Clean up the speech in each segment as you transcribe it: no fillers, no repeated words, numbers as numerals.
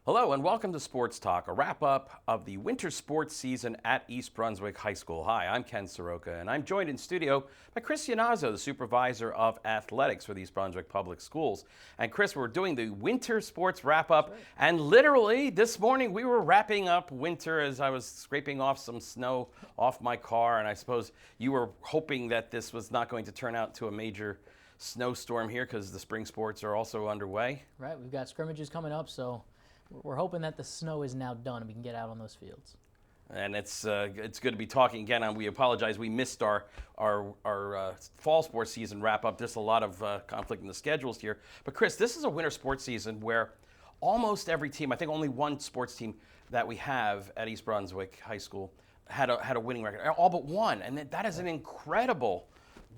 Hello and welcome to Sports Talk, a wrap-up of the winter sports season at East Brunswick High School. Hi, I'm Ken Saroka, and I'm joined in studio by Chris Yannazzo, the Supervisor of Athletics for the East Brunswick Public Schools. And Chris, we're doing the winter sports wrap-up, and literally this morning we were wrapping up winter as I was scraping off some snow off my car, and I suppose you were hoping that this was not going to turn out to a major snowstorm here because the spring sports are also underway. Right, we've got scrimmages coming up, so we're hoping that the snow is now done and we can get out on those fields. And it's good to be talking again. And we apologize, we missed our fall sports season wrap up. There's a lot of conflict in the schedules here. But Chris, this is a winter sports season where almost every team, I think only one sports team that we have at East Brunswick High School had a winning record, all but one. And that is an incredible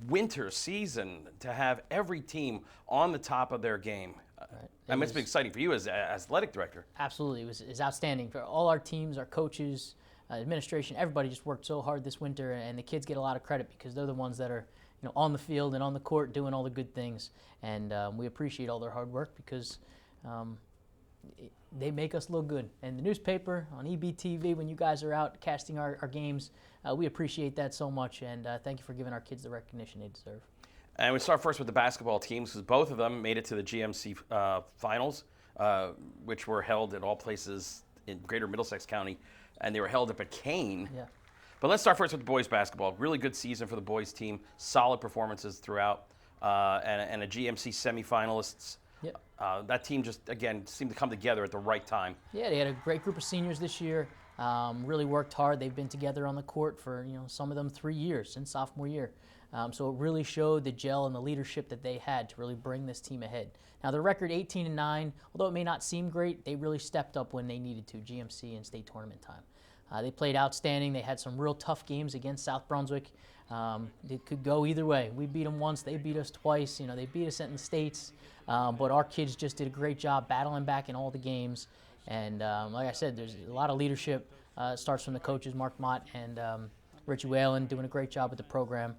winter season to have every team on the top of their game. Right. That must be exciting for you as athletic director. Absolutely. It was outstanding for all our teams, our coaches, administration. Everybody just worked so hard this winter, and the kids get a lot of credit because they're the ones that are on the field and on the court doing all the good things. And we appreciate all their hard work because they make us look good. And the newspaper, on EBTV, when you guys are out casting our games, we appreciate that so much. And thank you for giving our kids the recognition they deserve. And we start first with the basketball teams because both of them made it to the GMC finals, which were held at all places in Greater Middlesex County, and they were held up at Kane. Yeah. But let's start first with the boys basketball. Really good season for the boys team, solid performances throughout, and a GMC semifinalists. Yep. That team just, again, seemed to come together at the right time. Yeah, they had a great group of seniors this year. Really worked hard. They've been together on the court for some of them 3 years since sophomore year. So it really showed the gel and the leadership that they had to really bring this team ahead. Now their record 18-9, although it may not seem great, they really stepped up when they needed to, GMC and state tournament time. They played outstanding. They had some real tough games against South Brunswick. It could go either way. We beat them once, they beat us twice. They beat us in the States, but our kids just did a great job battling back in all the games. And like I said, there's a lot of leadership. Starts from the coaches, Mark Mott and Richie Whalen, doing a great job with the program.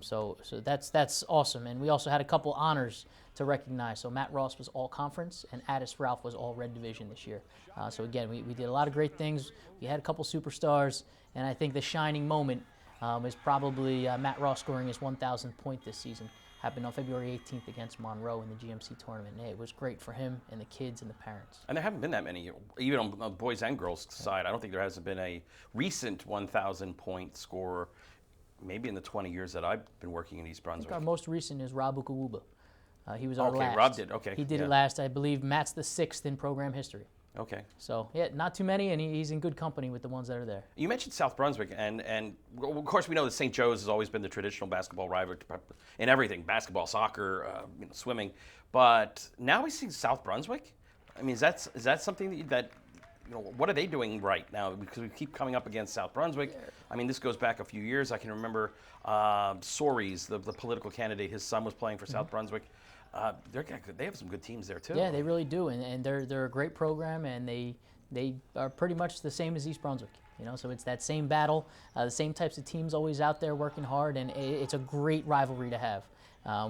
So that's awesome. And we also had a couple honors to recognize. So Matt Ross was all conference and Addis Ralph was all red division this year. So again, we did a lot of great things. We had a couple superstars, and I think the shining moment is probably Matt Ross scoring his 1,000th point this season. Happened on February 18th against Monroe in the GMC tournament. And it was great for him and the kids and the parents. And there haven't been that many, even on the boys and girls side. I don't think there hasn't been a recent 1,000-point scorer maybe in the 20 years that I've been working in East Brunswick. Our most recent is Rob Ukawuba. He was our last. Okay, Rob did. Okay. He did it last. I believe Matt's the 6th in program history. Okay. So, yeah, not too many, and he's in good company with the ones that are there. You mentioned South Brunswick, and of course we know that St. Joe's has always been the traditional basketball rival in everything, basketball, soccer, swimming. But now we see South Brunswick. I mean, is that something that what are they doing right now? Because we keep coming up against South Brunswick. I mean, this goes back a few years. I can remember Soaries, the political candidate, his son was playing for South Brunswick. They have some good teams there too. Yeah, they really do, and they're a great program, and they are pretty much the same as East Brunswick. So it's that same battle, the same types of teams always out there working hard, and it's a great rivalry to have.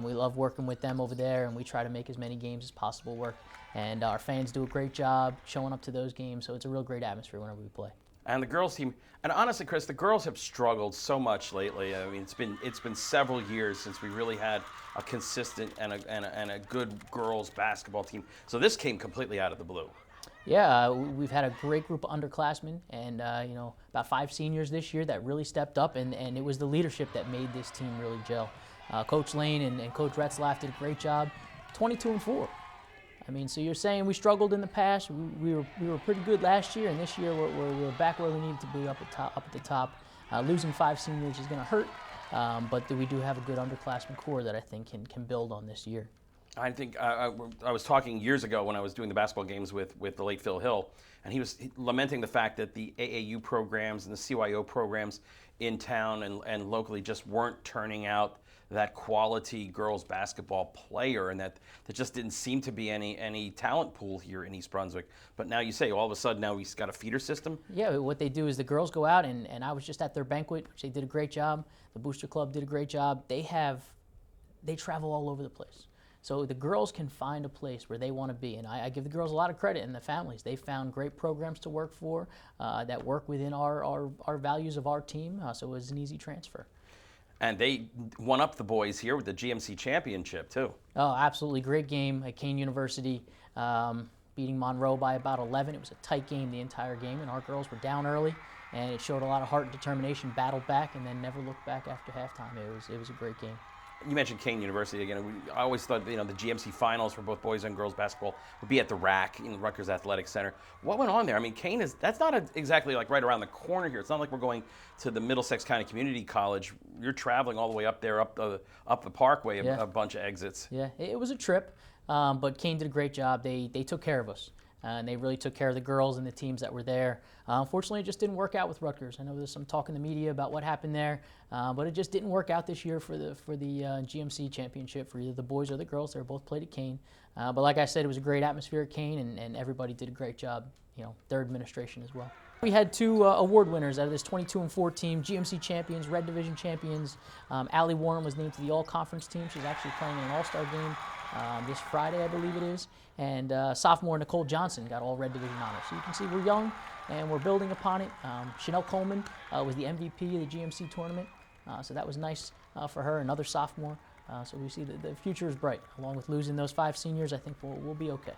We love working with them over there, and we try to make as many games as possible work. And our fans do a great job showing up to those games, so it's a real great atmosphere whenever we play. And the girls team, and honestly, Chris, the girls have struggled so much lately. I mean, it's been several years since we really had a consistent and a good girls basketball team. So this came completely out of the blue. Yeah, we've had a great group of underclassmen, and about 5 seniors this year that really stepped up, and it was the leadership that made this team really gel. Coach Lane and Coach Retzlaff did a great job. 22-4. I mean, so you're saying we struggled in the past. We were pretty good last year, and this year we're back where we needed to be, up at the top. Losing 5 seniors is going to hurt, but we do have a good underclassmen core that I think can build on this year. I think I was talking years ago when I was doing the basketball games with the late Phil Hill, and he was lamenting the fact that the AAU programs and the CYO programs in town and locally just weren't turning out that quality girls basketball player, and that there just didn't seem to be any talent pool here in East Brunswick. But now you say all of a sudden now he's got a feeder system? Yeah, what they do is the girls go out, and I was just at their banquet, which they did a great job. The Booster Club did a great job. They travel all over the place. So the girls can find a place where they want to be, and I give the girls a lot of credit and the families. They found great programs to work for that work within our values of our team, so it was an easy transfer. And they won up the boys here with the GMC championship too. Oh, absolutely great game at Kane University, beating Monroe by about 11. It was a tight game the entire game, and our girls were down early, and it showed a lot of heart and determination, battled back, and then never looked back after halftime. It was a great game. You mentioned Kane University again. I always thought the GMC finals for both boys and girls basketball would be at the RAC in the Rutgers Athletic Center. What went on there? I mean, Kane that's not exactly like right around the corner here. It's not like we're going to the Middlesex County Community College. You're traveling all the way up there, up the Parkway, Yeah. a bunch of exits. Yeah, it was a trip, but Kane did a great job. They took care of us. And they really took care of the girls and the teams that were there. Unfortunately, it just didn't work out with Rutgers. I know there's some talk in the media about what happened there, but it just didn't work out this year for the GMC championship for either the boys or the girls. They were both played at Kane. But like I said, it was a great atmosphere at Kane, and everybody did a great job. Their administration as well. We had two award winners out of this 22-4 team, GMC champions, Red Division champions. Allie Warren was named to the All-Conference team. She's actually playing in an All-Star game this Friday, I believe it is. And sophomore Nicole Johnson got all Red Division honors. So you can see we're young and we're building upon it. Chanel Coleman was the MVP of the GMC tournament. So that was nice for her, another sophomore. So we see the future is bright. Along with losing those 5 seniors, I think we'll be okay.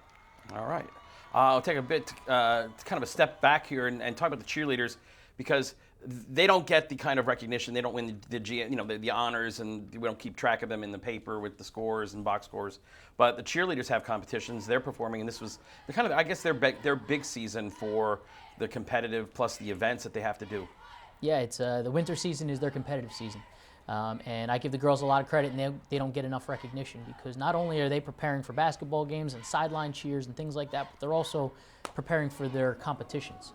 All right. I'll take a bit, kind of a step back here and talk about the cheerleaders, because they don't get the kind of recognition. They don't win the honors, and we don't keep track of them in the paper with the scores and box scores. But the cheerleaders have competitions. They're performing, and this was I guess their big season for the competitive plus the events that they have to do. Yeah, it's the winter season is their competitive season. And I give the girls a lot of credit, and they don't get enough recognition, because not only are they preparing for basketball games and sideline cheers and things like that, but they're also preparing for their competitions.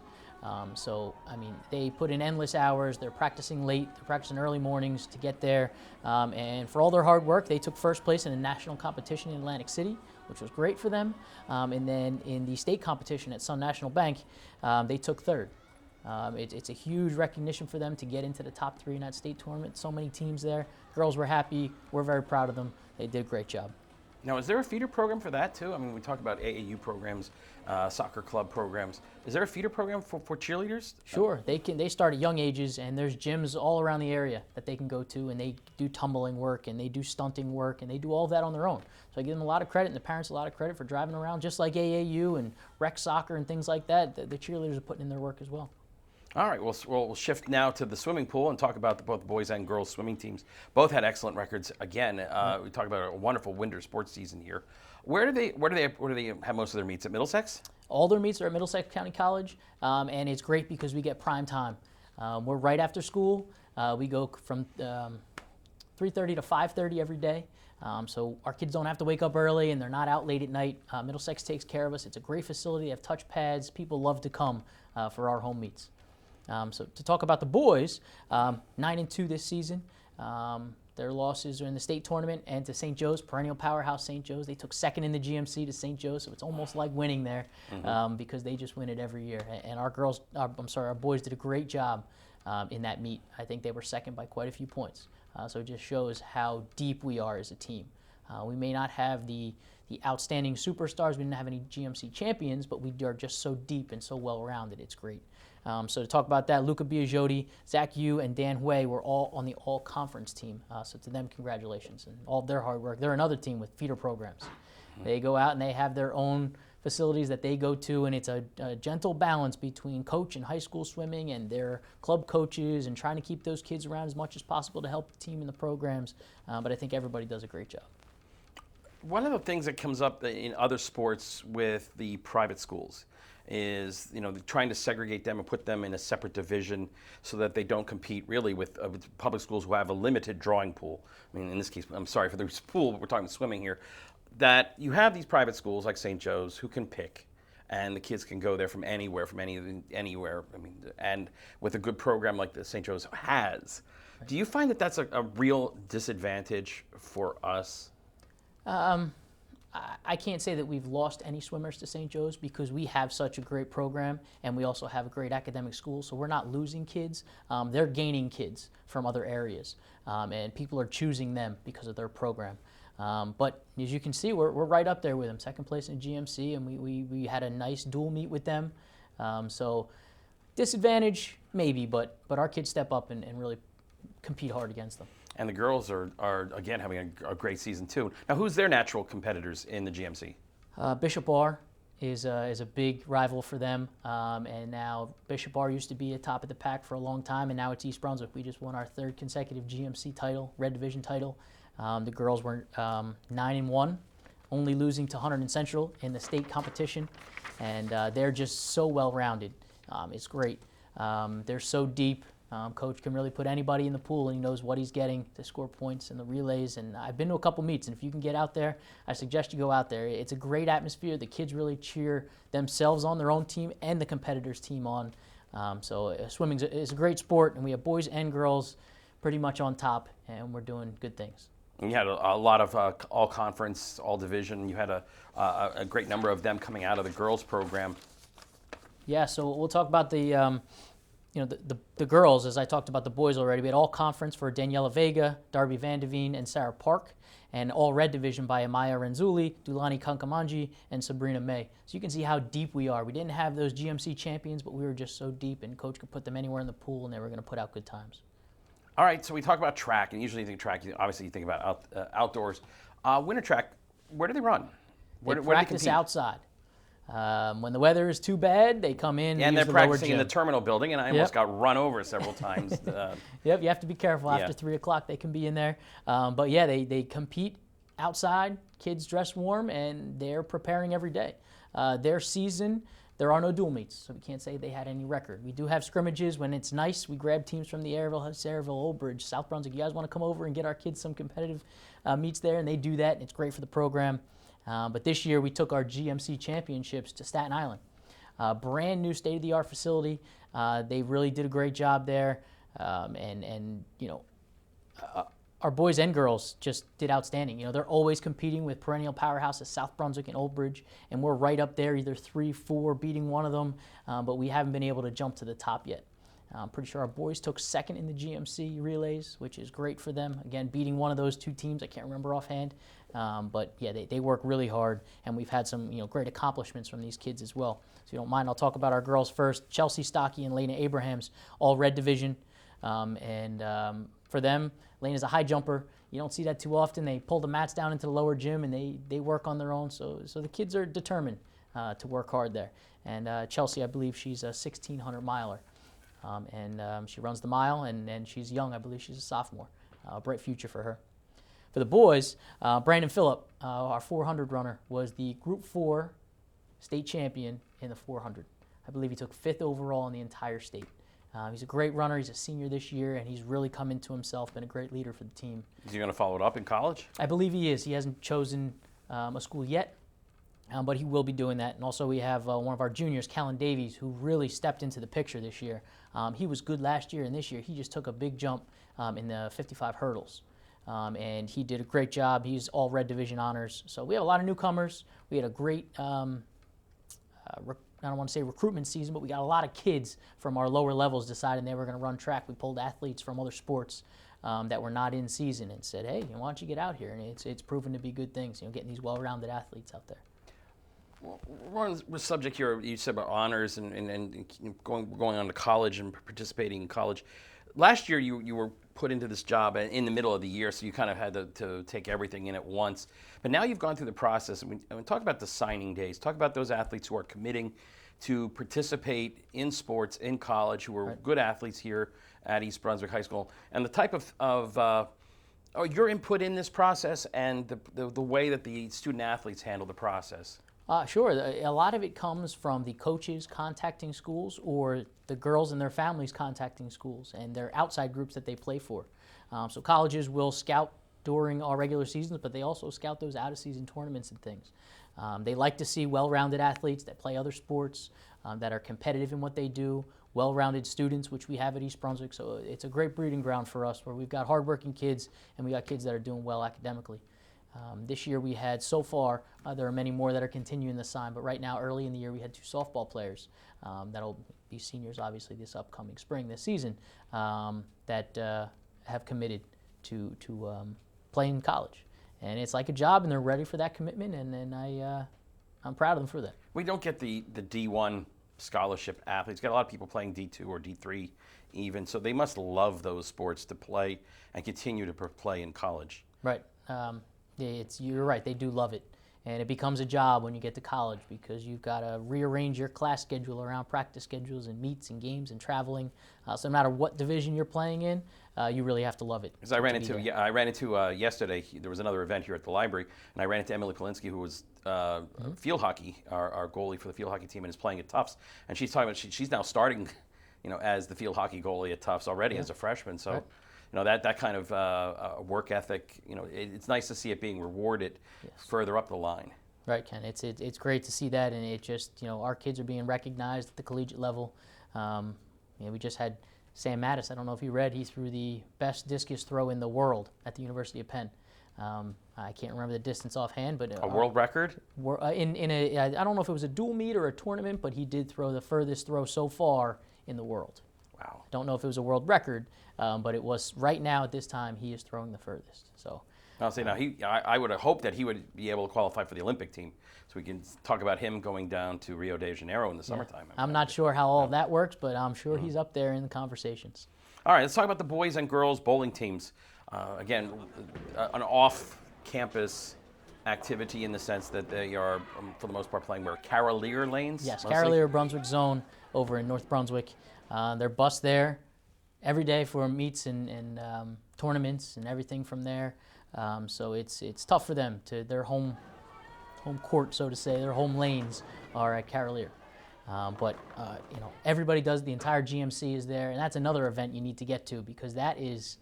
So, I mean, they put in endless hours. They're practicing late. They're practicing early mornings to get there. And for all their hard work, they took first place in a national competition in Atlantic City, which was great for them. And then in the state competition at Sun National Bank, they took third. It's a huge recognition for them to get into the top 3 in that state tournament. So many teams there. Girls were happy. We're very proud of them. They did a great job. Now, is there a feeder program for that too? I mean, we talk about AAU programs, soccer club programs. Is there a feeder program for cheerleaders? Sure, they start at young ages, and there's gyms all around the area that they can go to, and they do tumbling work, and they do stunting work, and they do all of that on their own. So I give them a lot of credit, and the parents a lot of credit for driving around, just like AAU and rec soccer and things like that. The cheerleaders are putting in their work as well. All right, we'll shift now to the swimming pool and talk about both boys and girls swimming teams. Both had excellent records. Again, we talk about a wonderful winter sports season here. Where do they have most of their meets? At Middlesex? All their meets are at Middlesex County College, and it's great because we get prime time. We're right after school. We go from 3:30 to 5:30 every day. So our kids don't have to wake up early, and they're not out late at night. Middlesex takes care of us. It's a great facility. They have touch pads. People love to come for our home meets. So to talk about the boys, 9-2 this season. Their losses are in the state tournament and to St. Joe's, perennial powerhouse St. Joe's. They took second in the GMC to St. Joe's, so it's almost like winning there because they just win it every year. And our boys did a great job in that meet. I think they were second by quite a few points. So it just shows how deep we are as a team. We may not have the outstanding superstars. We didn't have any GMC champions, but we are just so deep and so well-rounded. It's great. So to talk about that, Luca Biagiotti, Zach Yu, and Dan Hui were all on the all-conference team. So to them, congratulations and all of their hard work. They're another team with feeder programs. They go out and they have their own facilities that they go to, and it's a gentle balance between coach and high school swimming and their club coaches and trying to keep those kids around as much as possible to help the team in the programs. But I think everybody does a great job. One of the things that comes up in other sports with the private schools is trying to segregate them and put them in a separate division so that they don't compete really with public schools who have a limited drawing pool. I mean, in this case, I'm sorry for the pool, but we're talking swimming here. That you have these private schools like St. Joe's who can pick, and the kids can go there from anywhere. I mean, and with a good program like the St. Joe's has. Do you find that that's a real disadvantage for us? I can't say that we've lost any swimmers to St. Joe's because we have such a great program and we also have a great academic school, so we're not losing kids. They're gaining kids from other areas, and people are choosing them because of their program. But as you can see, we're right up there with them, second place in GMC, and we had a nice dual meet with them. So disadvantage, maybe, but our kids step up and really compete hard against them. And the girls are again having a great season too. Now, who's their natural competitors in the GMC? Bishop Bar is a big rival for them, and now Bishop Bar used to be at top of the pack for a long time, and now it's East Brunswick. We just won our third consecutive GMC title, Red Division title. The girls were 9-1, only losing to Hunterdon Central in the state competition, and they're just so well-rounded. It's great. They're so deep. Coach can really put anybody in the pool, and he knows what he's getting to score points in the relays. And I've been to a couple meets, and if you can get out there, I suggest you go out there. It's a great atmosphere. The kids really cheer themselves on, their own team, and the competitors' team on. So swimming is a great sport, and we have boys and girls pretty much on top, and we're doing good things. And you had a lot of all-conference, all-division. You had a great number of them coming out of the girls' program. Yeah, so we'll talk about the girls, as I talked about the boys already. We had all conference for Daniela Vega, Darby Vandeveen, and Sarah Park, and all red division by Amaya Renzulli, Dulani Kankamanji, and Sabrina May. So you can see how deep we are. We didn't have those GMC champions, but we were just so deep, and Coach could put them anywhere in the pool, and they were going to put out good times. All right, so we talk about track, and usually you think track, obviously you think about outdoors. Winter track, where do they run? They practice outside. When the weather is too bad, they come in. Yeah, and they're practicing in the terminal building, and I almost got run over several times. Yep, you have to be careful. After 3 o'clock, they can be in there. But yeah, they compete outside. Kids dress warm, and they're preparing every day. Their season, there are no dual meets, so we can't say they had any record. We do have scrimmages when it's nice. We grab teams from the Sayreville, Old Bridge, South Brunswick. You guys want to come over and get our kids some competitive meets there, and they do that, and it's great for the program. But this year we took our GMC championships to Staten Island. Brand new state-of-the-art facility. They really did a great job there. Our boys and girls just did outstanding. They're always competing with perennial powerhouses, South Brunswick and Old Bridge, and we're right up there, either 3, 4, beating one of them, but we haven't been able to jump to the top yet. I'm pretty sure our boys took second in the GMC relays, which is great for them. Again, beating one of those two teams, I can't remember offhand. But yeah, they work really hard, and we've had some great accomplishments from these kids as well. So if you don't mind, I'll talk about our girls first. Chelsea Stocky and Lena Abrahams, all red division. For them, Lena's a high jumper. You don't see that too often. They pull the mats down into the lower gym, and they work on their own. So the kids are determined to work hard there. And Chelsea, I believe she's a 1,600 miler. She runs the mile, and she's young. I believe she's a sophomore. Bright future for her. For the boys, Brandon Phillip, our 400 runner, was the Group 4 state champion in the 400. I believe he took 5th overall in the entire state. He's a great runner. He's a senior this year, and he's really come into himself, been a great leader for the team. Is he going to follow it up in college? I believe he is. He hasn't chosen a school yet, but he will be doing that. And also we have one of our juniors, Callan Davies, who really stepped into the picture this year. He was good last year, and this year he just took a big jump in the 55 hurdles. And he did a great job. He's all red division honors. So we have a lot of newcomers. We had a great, I don't want to say recruitment season, but we got a lot of kids from our lower levels deciding they were going to run track. We pulled athletes from other sports that were not in season and said, hey, why don't you get out here? And it's proven to be good things, getting these well-rounded athletes out there. Well, we're on the subject here, you said about honors and going on to college and participating in college. Last year you were put into this job in the middle of the year, so you kind of had to take everything in at once. But now you've gone through the process, and we talk about the signing days. Talk about those athletes who are committing to participate in sports in college, who are good athletes here at East Brunswick High School, and the type of your input in this process and the way that the student athletes handle the process. Sure. A lot of it comes from the coaches contacting schools or the girls and their families contacting schools and their outside groups that they play for. So colleges will scout during our regular seasons, but they also scout those out-of-season tournaments and things. They like to see well-rounded athletes that play other sports, that are competitive in what they do, well-rounded students, which we have at East Brunswick. So it's a great breeding ground for us where we've got hardworking kids and we got kids that are doing well academically. This year we had, so far, there are many more that are continuing to sign, but right now, early in the year, we had 2 softball players that'll be seniors, obviously, this upcoming spring, this season, that have committed to play in college. and it's like a job, and they're ready for that commitment, and I'm proud of them for that. We don't get the D1 scholarship athletes. Got a lot of people playing D2 or D3 even, so they must love those sports to play and continue to play in college. Right. You're right. They do love it. And it becomes a job when you get to college because you've got to rearrange your class schedule around practice schedules and meets and games and traveling. So no matter what division you're playing in, you really have to love it. Because I ran into yesterday, there was another event here at the library, and I ran into Emily Kolinsky, who was field hockey, our goalie for the field hockey team, and is playing at Tufts. And she's talking about she's now starting, as the field hockey goalie at Tufts already as a freshman. So. Right. That kind of work ethic, it's nice to see it being rewarded further up the line. Right, Ken. It's great to see that, and it just, our kids are being recognized at the collegiate level. We just had Sam Mattis. I don't know if you read, he threw the best discus throw in the world at the University of Penn. I can't remember the distance offhand, but a world record. I don't know if it was a dual meet or a tournament, but he did throw the furthest throw so far in the world. Wow. I don't know if it was a world record, but it was right now at this time he is throwing the furthest. So I'll say now I would have hoped that he would be able to qualify for the Olympic team, so we can talk about him going down to Rio de Janeiro in the summertime. I'm not sure how all of that works, but I'm sure he's up there in the conversations. All right, let's talk about the boys and girls bowling teams. Again, an off-campus activity in the sense that they are, for the most part, playing where Carolier lanes. Yes, mostly? Carolier Brunswick Zone over in North Brunswick. They're bused there every day for meets and tournaments and everything from there. So it's tough for them to their home court, so to say. Their home lanes are at Carolier. But everybody does. The entire GMC is there, and that's another event you need to get to because that's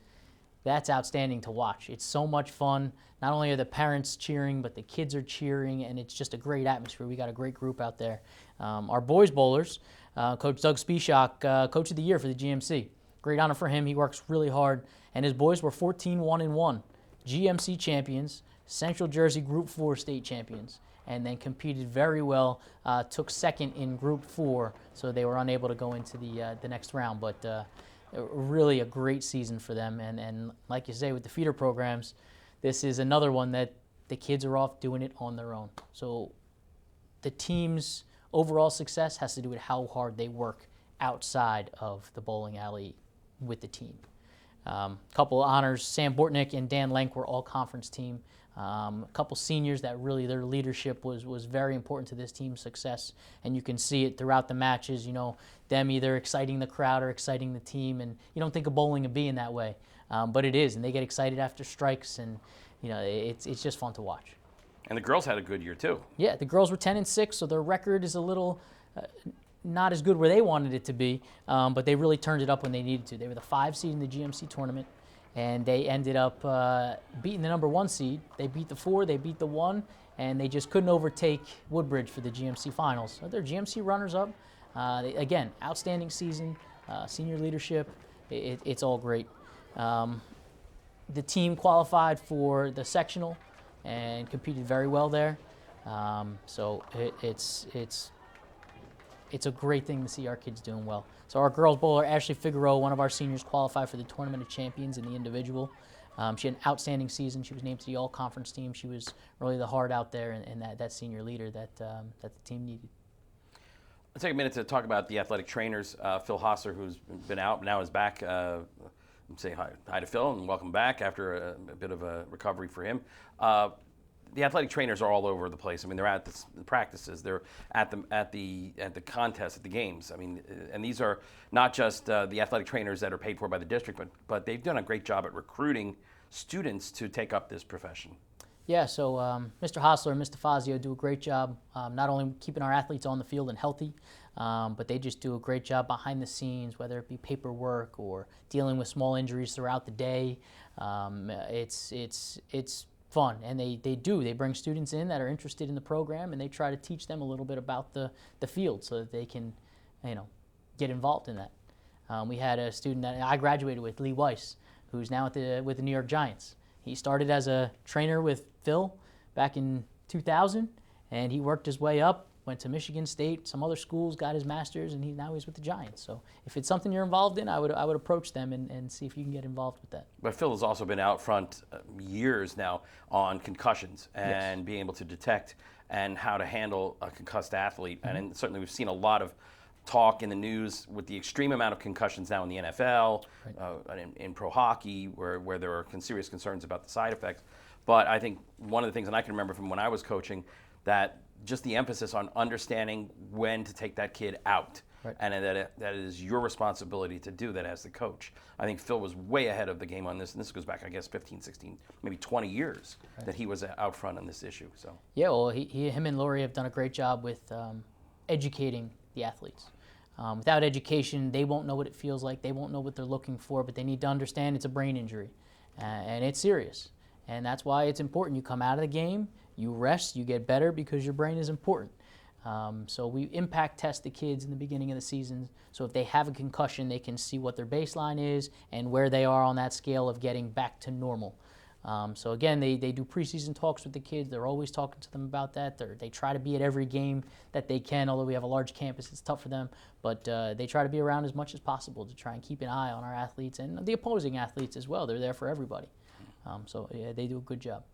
outstanding to watch. It's so much fun. Not only are the parents cheering, but the kids are cheering, and it's just a great atmosphere. We got a great group out there. Our boys bowlers, Coach Doug Spieshak, Coach of the Year for the GMC. Great honor for him. He works really hard, and his boys were 14-1-1, GMC champions, Central Jersey Group 4 state champions, and then competed very well. Took second in Group 4, so they were unable to go into the next round. But really a great season for them, and like you say, with the feeder programs, this is another one that the kids are off doing it on their own. So the team's overall success has to do with how hard they work outside of the bowling alley with the team. Couple honors, Sam Bortnick and Dan Lenk were all conference team. A couple seniors that really their leadership was very important to this team's success, and you can see it throughout the matches, them either exciting the crowd or exciting the team, and you don't think of bowling and being that way, but it is, and they get excited after strikes, and it's just fun to watch. And the girls had a good year too. Yeah, the girls were 10-6, so their record is a little not as good where they wanted it to be, but they really turned it up when they needed to. They were the 5 seed in the GMC tournament, and they ended up beating the number 1 seed. They beat the 4, they beat the 1, and they just couldn't overtake Woodbridge for the GMC finals. So they're GMC runners-up. Again, outstanding season, senior leadership, it's all great. The team qualified for the sectional and competed very well there. So it's a great thing to see our kids doing well. So our girls bowler, Ashley Figueroa, one of our seniors, qualified for the Tournament of Champions in the individual. She had an outstanding season. She was named to the all-conference team. She was really the heart out there and that senior leader that the team needed. Let's take a minute to talk about the athletic trainers. Phil Hosser, who's been out, now is back. Say hi to Phil and welcome back after a bit of a recovery for him. The athletic trainers are all over the place. I mean, they're at the practices, they're at the contests, at the games. I mean, and these are not just the athletic trainers that are paid for by the district, but they've done a great job at recruiting students to take up this profession. Yeah, so Mr. Hostler and Mr. Fazio do a great job, not only keeping our athletes on the field and healthy, but they just do a great job behind the scenes, whether it be paperwork or dealing with small injuries throughout the day. It's fun, and they bring students in that are interested in the program, and they try to teach them a little bit about the field so that they can, get involved in that. We had a student that I graduated with, Lee Weiss, who's now with the New York Giants. He started as a trainer with Phil back in 2000, and he worked his way up, went to Michigan State, some other schools, got his master's, and now he's with the Giants. So if it's something you're involved in, I would approach them and see if you can get involved with that. But Phil has also been out front years now on concussions and being able to detect and how to handle a concussed athlete. And certainly we've seen a lot of talk in the news with the extreme amount of concussions now in the NFL, in pro hockey, where there are serious concerns about the side effects. But I think one of the things, and I can remember from when I was coaching, that just the emphasis on understanding when to take that kid out. Right. And that it is your responsibility to do that as the coach. I think Phil was way ahead of the game on this, and this goes back, I guess, 15, 16, maybe 20 years that he was out front on this issue. So yeah, well, him and Lori have done a great job with educating the athletes. Without education, they won't know what it feels like. They won't know what they're looking for, but they need to understand it's a brain injury, and it's serious. And that's why it's important. You come out of the game, you rest, you get better because your brain is important. So we impact test the kids in the beginning of the season. So if they have a concussion, they can see what their baseline is and where they are on that scale of getting back to normal. So again, they do preseason talks with the kids. They're always talking to them about that. They try to be at every game that they can, although we have a large campus, it's tough for them. But they try to be around as much as possible to try and keep an eye on our athletes and the opposing athletes as well. They're there for everybody. So yeah, they do a good job.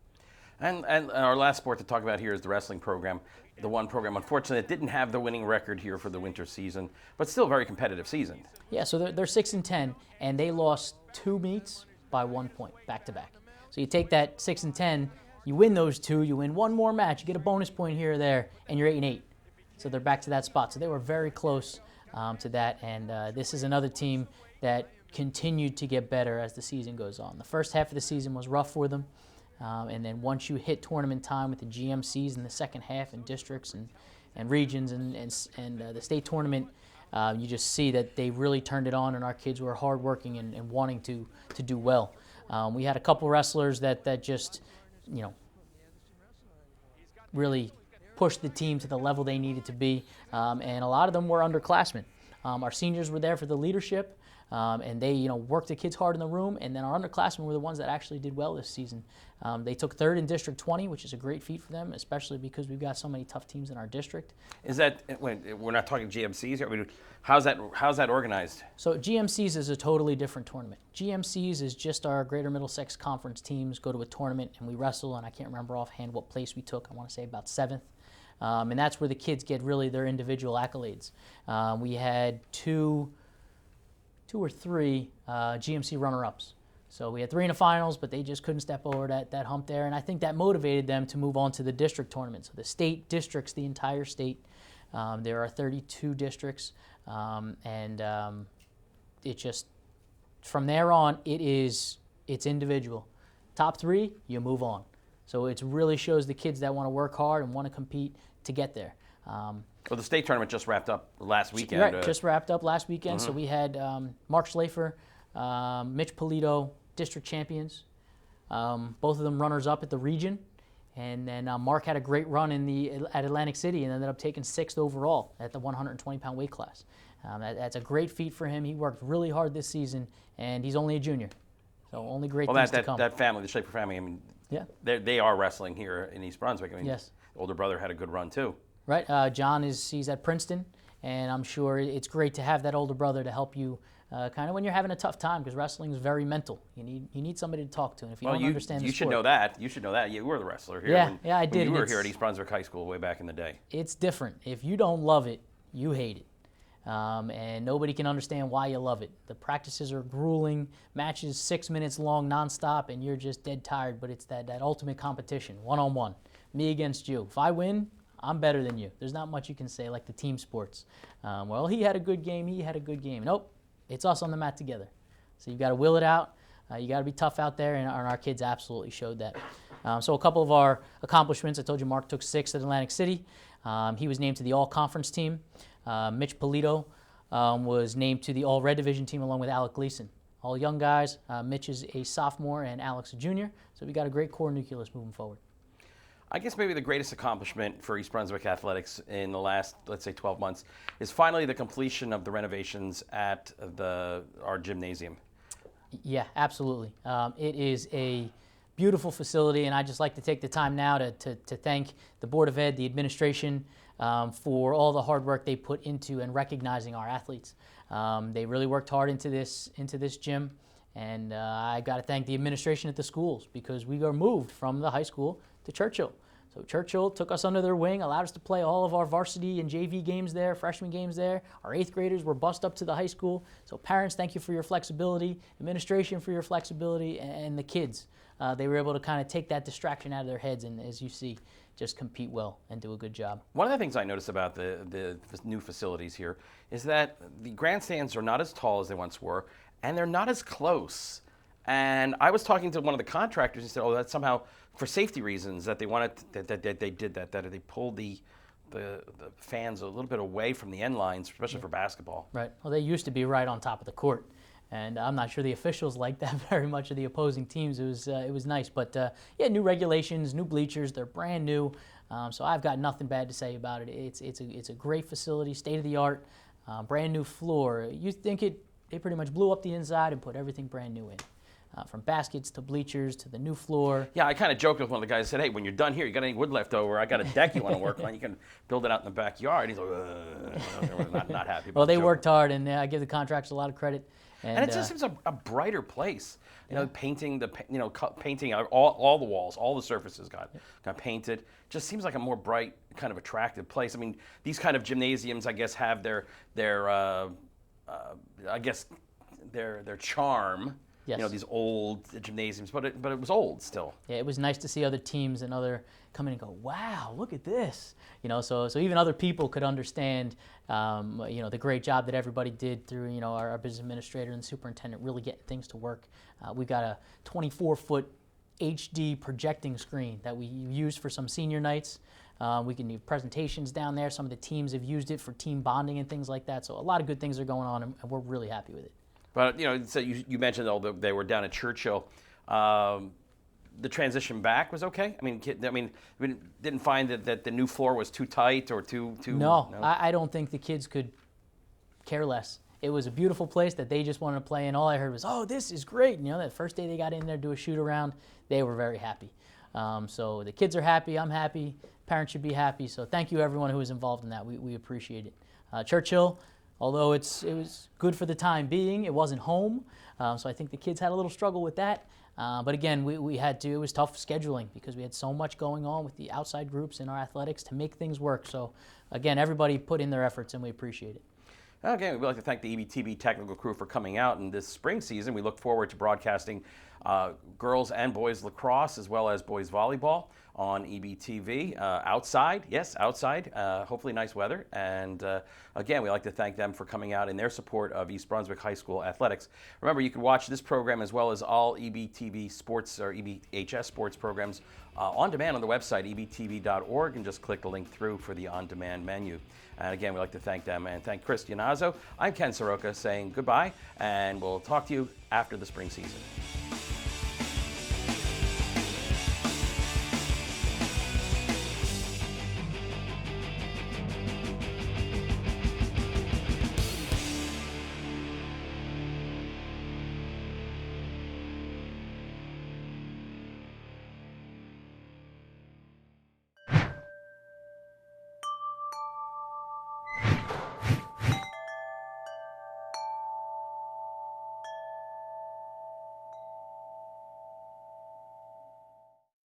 And our last sport to talk about here is the wrestling program. The one program, unfortunately, that didn't have the winning record here for the winter season, but still a very competitive season. Yeah, so they're 6-10, and they lost 2 meets by 1 point, back to back. So you take that 6-10, you win those 2, you win 1 more match, you get a bonus point here or there, and you're 8-8. So they're back to that spot. So they were very close to that, and this is another team that continued to get better as the season goes on. The first half of the season was rough for them. And then once you hit tournament time with the GMCs in the second half and districts and regions and the state tournament, you just see that they really turned it on, and our kids were hardworking and wanting to do well. We had a couple wrestlers that just, really pushed the team to the level they needed to be, and a lot of them were underclassmen. Our seniors were there for the leadership. And they, worked the kids hard in the room, and then our underclassmen were the ones that actually did well this season. They took 3rd in District 20, which is a great feat for them, especially because we've got so many tough teams in our district. Is that, we're not talking GMCs here, how's that organized? So GMCs is a totally different tournament. GMCs is just our Greater Middlesex Conference teams go to a tournament and we wrestle, and I can't remember offhand what place we took. I want to say about 7th. And that's where the kids get really their individual accolades. We had two or three GMC runner-ups. So we had 3 in the finals, but they just couldn't step over that hump there. And I think that motivated them to move on to the district tournament. So the state districts, the entire state, there are 32 districts. It just, from there on, it's individual. Top 3, you move on. So it really shows the kids that want to work hard and want to compete to get there. Well, the state tournament just wrapped up last weekend. Right, just wrapped up last weekend. So we had Mark Schlafer, Mitch Polito, district champions. Both of them runners-up at the region. And then Mark had a great run at Atlantic City and ended up taking 6th overall at the 120-pound weight class. That's a great feat for him. He worked really hard this season, and he's only a junior. So only great things to come. That family, the Schlafer family, yeah, they are wrestling here in East Brunswick. Yes. The older brother had a good run, too. Right. John he's at Princeton, and I'm sure it's great to have that older brother to help you kind of when you're having a tough time, because wrestling is very mental. You need somebody to talk to, and if you don't understand the sport. You should know that. You should know that. You were the wrestler here. I did. You were here at East Brunswick High School way back in the day. It's different. If you don't love it, you hate it. And nobody can understand why you love it. The practices are grueling, matches 6 minutes long nonstop, and you're just dead tired, but it's that ultimate competition, one-on-one, me against you. If I win, I'm better than you. There's not much you can say like the team sports. Well, he had a good game, he had a good game. Nope, it's us on the mat together. So you've got to will it out. You got to be tough out there, and our kids absolutely showed that. So a couple of our accomplishments, I told you Mark took 6th at Atlantic City. He was named to the all-conference team. Mitch Polito was named to the all-red division team along with Alec Gleason. All young guys. Mitch is a sophomore and Alex a junior. So we got a great core nucleus moving forward. I guess maybe the greatest accomplishment for East Brunswick Athletics in the last, let's say, 12 months is finally the completion of the renovations at our gymnasium. Yeah, absolutely. It is a beautiful facility, and I'd just like to take the time now to thank the Board of Ed, the administration, for all the hard work they put into and recognizing our athletes. They really worked hard into this gym, and I got to thank the administration at the schools, because we were moved from the high school to Churchill. So Churchill took us under their wing, allowed us to play all of our varsity and JV games there, freshman games there. Our 8th graders were bused up to the high school. So parents, thank you for your flexibility. Administration for your flexibility, and the kids. They were able to kind of take that distraction out of their heads, and as you see, just compete well and do a good job. One of the things I noticed about the new facilities here is that the grandstands are not as tall as they once were, and they're not as close. And I was talking to one of the contractors and said, "Oh, that's somehow for safety reasons that they wanted that they did that they pulled the fans a little bit away from the end lines, especially for basketball." Right. Well, they used to be right on top of the court, and I'm not sure the officials liked that very much of the opposing teams. It was nice, but yeah, new regulations, new bleachers, they're brand new, so I've got nothing bad to say about it. It's a great facility, state of the art, brand new floor. You think they pretty much blew up the inside and put everything brand new in. From baskets to bleachers to the new floor. Yeah, I kind of joked with one of the guys. I said, "Hey, when you're done here, you got any wood left over? I got a deck you want to work on. You can build it out in the backyard." He's like, not happy. Well, they worked hard, and I give the contractors a lot of credit. And it just seems a brighter place. You know, painting painting out all the walls, all the surfaces got painted. Just seems like a more bright, kind of attractive place. I mean, these kind of gymnasiums, I guess, have their charm. Yes. You know, these old gymnasiums, but it was old still. Yeah, it was nice to see other teams and other come in and go, "Wow, look at this!" You know, so even other people could understand, you know, the great job that everybody did through, you know, our business administrator and superintendent really getting things to work. We got a 24-foot HD projecting screen that we used for some senior nights. We can do presentations down there. Some of the teams have used it for team bonding and things like that. So a lot of good things are going on, and we're really happy with it. But, you know, so you mentioned they were down at Churchill. The transition back was okay? I mean, didn't find that the new floor was too tight or too... No, I don't think the kids could care less. It was a beautiful place that they just wanted to play in. All I heard was, "Oh, this is great." And, you know, that first day they got in there to do a shoot around, they were very happy. So the kids are happy, I'm happy, parents should be happy. So thank you everyone who was involved in that. We appreciate it. Churchill, although it was good for the time being, it wasn't home. So I think the kids had a little struggle with that. But again, it was tough scheduling because we had so much going on with the outside groups in our athletics to make things work. So again, everybody put in their efforts, and we appreciate it. Again, we'd like to thank the EBTV technical crew for coming out in this spring season. We look forward to broadcasting girls and boys lacrosse as well as boys volleyball on EBTV outside. Yes, outside. Hopefully nice weather. And again, we'd like to thank them for coming out in their support of East Brunswick High School athletics. Remember, you can watch this program as well as all EBTV sports or EBHS sports programs on demand on the website, ebtv.org, and just click the link through for the on-demand menu. And again, we'd like to thank them and thank Chris Yannazzo. I'm Ken Saroka saying goodbye, and we'll talk to you after the spring season.